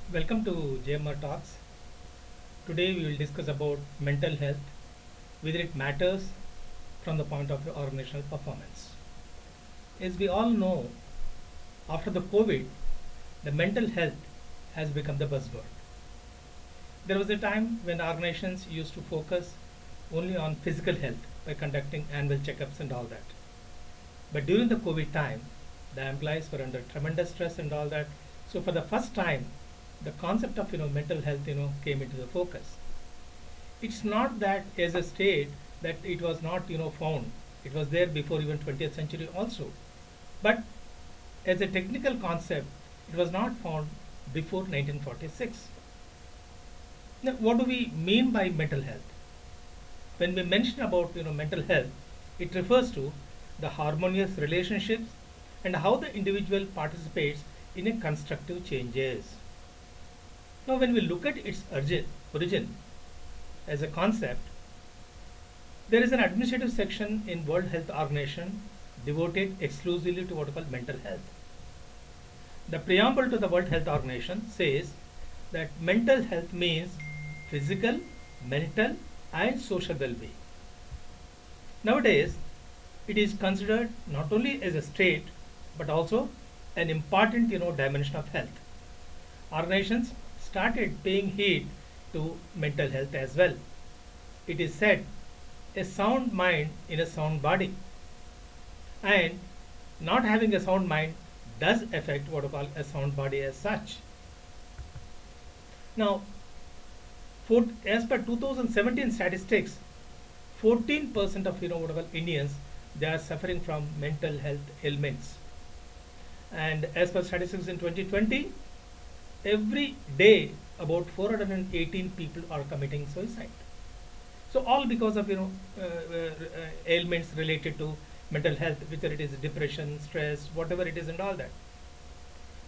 Welcome to JMR Talks. Today we will discuss about mental health, whether it matters from the point of view of organizational performance. As we all know, after the COVID, the mental health has become the buzzword. There was a time when organizations used to focus only on physical health by conducting annual checkups and all that. But during the COVID time, the employees were under tremendous stress and all that. So for the first time, the concept of mental health came into the focus. It's not that as a state that it was not found. It was there before even 20th century also. But as a technical concept, it was not found before 1946. Now, what do we mean by mental health? When we mention about mental health, it refers to the harmonious relationships and how the individual participates in a constructive changes. Now, when we look at its origin as a concept, there is an administrative section in World Health Organization devoted exclusively to what we call mental health. The preamble to the World Health Organization says that mental health means physical, mental, and social well-being. Nowadays, it is considered not only as a state but also an important dimension of health. Organizations started paying heed to mental health as well. It is said a sound mind in a sound body, and not having a sound mind does affect what we call a sound body as such. Now, as per 2017 statistics, 14% of what we call Indians, they are suffering from mental health ailments. And as per statistics in 2020, every day about 418 people are committing suicide. So all because of ailments related to mental health, whether it is depression, stress, whatever it is, and all that.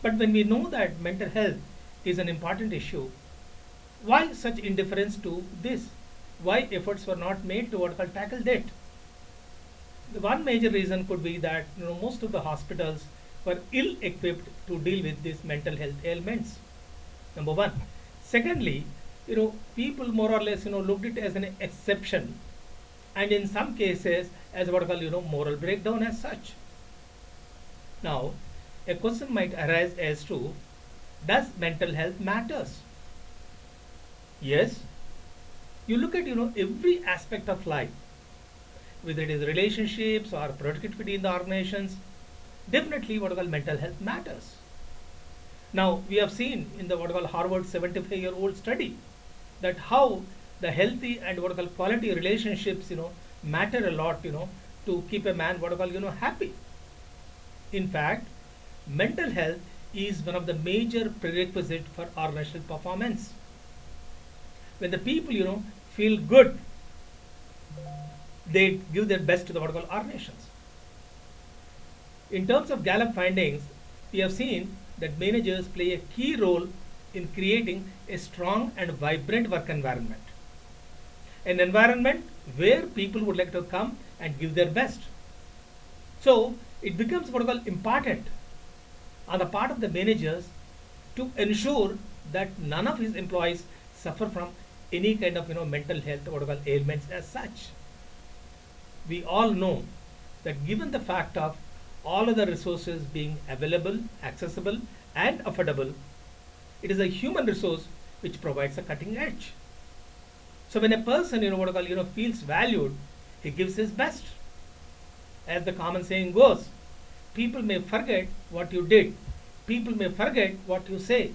But when we know that mental health is an important issue, why such indifference to this? Why efforts were not made to what we call tackle that? The one major reason could be that most of the hospitals were ill equipped to deal with these mental health ailments. Number one. Secondly, people more or less looked it as an exception, and in some cases as what we call moral breakdown as such. Now, a question might arise as to, does mental health matters? Yes. You look at every aspect of life, whether it is relationships or productivity in the organizations, definitely what we call mental health matters. Now, we have seen in the what we call Harvard 75-year-old study that how the healthy and what we call quality relationships matter a lot to keep a man what we call happy. In fact, mental health is one of the major prerequisite for organizational performance. When the people feel good, they give their best to the what we call organizations. In terms of Gallup findings, we have seen that managers play a key role in creating a strong and vibrant work environment. An environment where people would like to come and give their best. So it becomes what we call important on the part of the managers to ensure that none of his employees suffer from any kind of mental health what we call ailments as such. We all know that given the fact of all other resources being available, accessible, and affordable, it is a human resource which provides a cutting edge. So when a person what I call feels valued, he gives his best. As the common saying goes, people may forget what you did, people may forget what you say,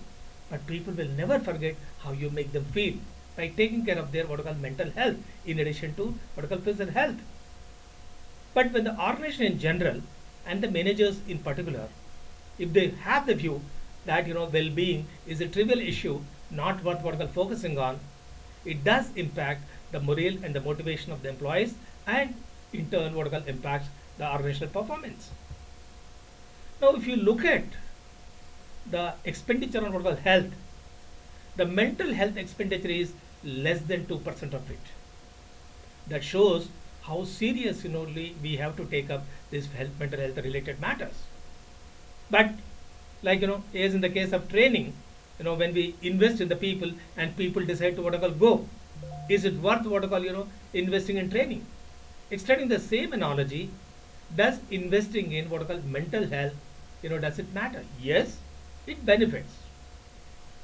but people will never forget how you make them feel by taking care of their what I call mental health in addition to what I call physical health. But when the organization in general and the managers in particular, if they have the view that well-being is a trivial issue, not worth what we're focusing on, it does impact the morale and the motivation of the employees, and in turn what impacts the organizational performance. Now, if you look at the expenditure on what health, the mental health expenditure is less than 2% of it. That shows how serious we have to take up this mental health related matters. But like as in the case of training, When we invest in the people and people decide to what I call go, is it worth what I call investing in training? Extending the same analogy, does investing in what I call mental health, does it matter? Yes, it benefits.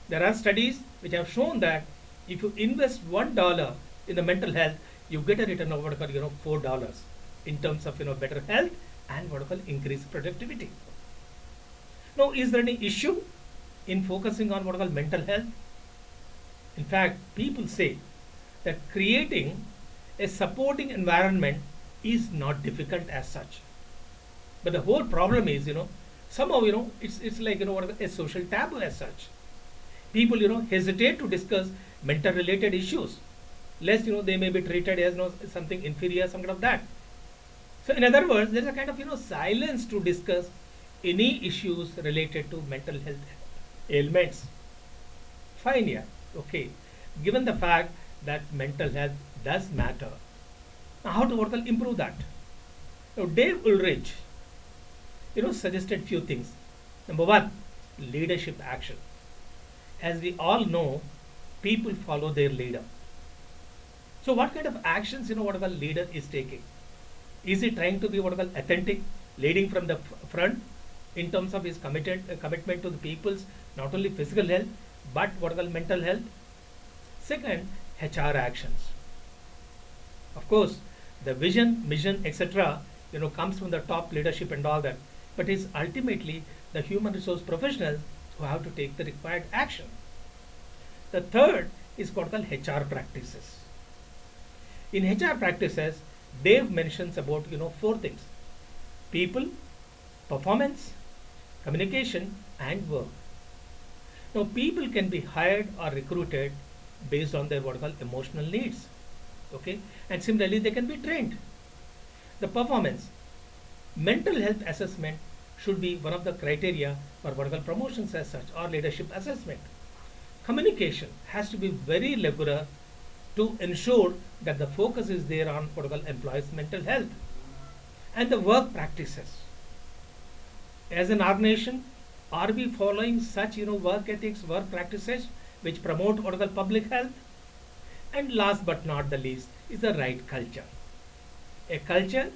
There are studies which have shown that if you invest $1 in the mental health, you get a return of what I call $4 in terms of better health and what I call increased productivity. Now, is there any issue in focusing on what I call mental health? In fact, people say that creating a supporting environment is not difficult as such. But the whole problem is, somehow, it's like, a social taboo as such. People, hesitate to discuss mental related issues, lest, they may be treated as, something inferior, some kind of that. So, in other words, there's a kind of, silence to discuss any issues related to mental health ailments. Fine, yeah, okay. Given the fact that mental health does matter, now how to improve that? Now, Dave Ulrich, suggested few things. Number one, leadership action. As we all know, people follow their leader. So, what kind of actions, what a leader is taking? Is he trying to be what authentic, leading from the front in terms of his commitment to the people's not only physical health but what mental health? Second, HR actions. Of course, the vision, mission, etc. Comes from the top leadership and all that, but it's ultimately the human resource professionals who have to take the required action. The third is what called HR practices. In HR practices, Dave mentions about four things: people, performance, communication, and work. Now, people can be hired or recruited based on their what are called emotional needs. Okay, and similarly, they can be trained. The performance, mental health assessment should be one of the criteria for what are called promotions as such or leadership assessment. Communication has to be very regular to ensure that the focus is there on what are called employees' mental health. And the work practices. As an organization, are we following such work ethics, work practices which promote what are called public health? And last but not the least is the right culture. A culture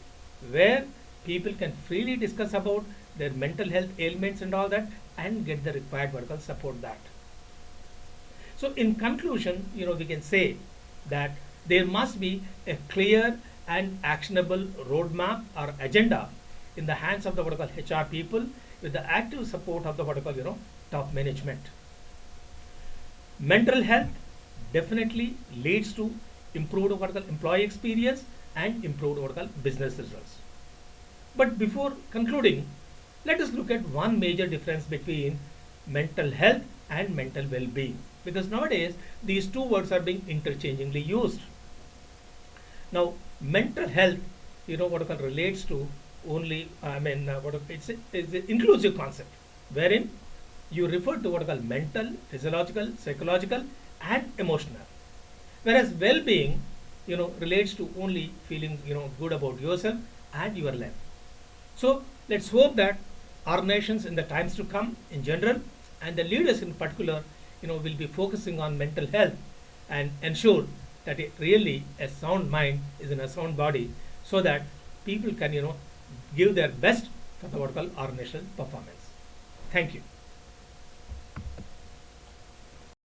where people can freely discuss about their mental health ailments and all that and get the required what are called support that. So in conclusion, we can say that there must be a clear and actionable roadmap or agenda in the hands of the what are called HR people with the active support of the what are called top management. Mental health definitely leads to improved what are called employee experience and improved what are called business results. But before concluding, let us look at one major difference between mental health and mental well-being, because nowadays these two words are being interchangeably used. Now, mental health, what I call relates to only, it's an inclusive concept, wherein you refer to what I call mental, physiological, psychological, and emotional. Whereas well-being, relates to only feeling, good about yourself and your life. So let's hope that our nations in the times to come in general and the leaders in particular, will be focusing on mental health and ensure that it really a sound mind is in a sound body, so that people can, give their best for the what we call organizational performance. Thank you.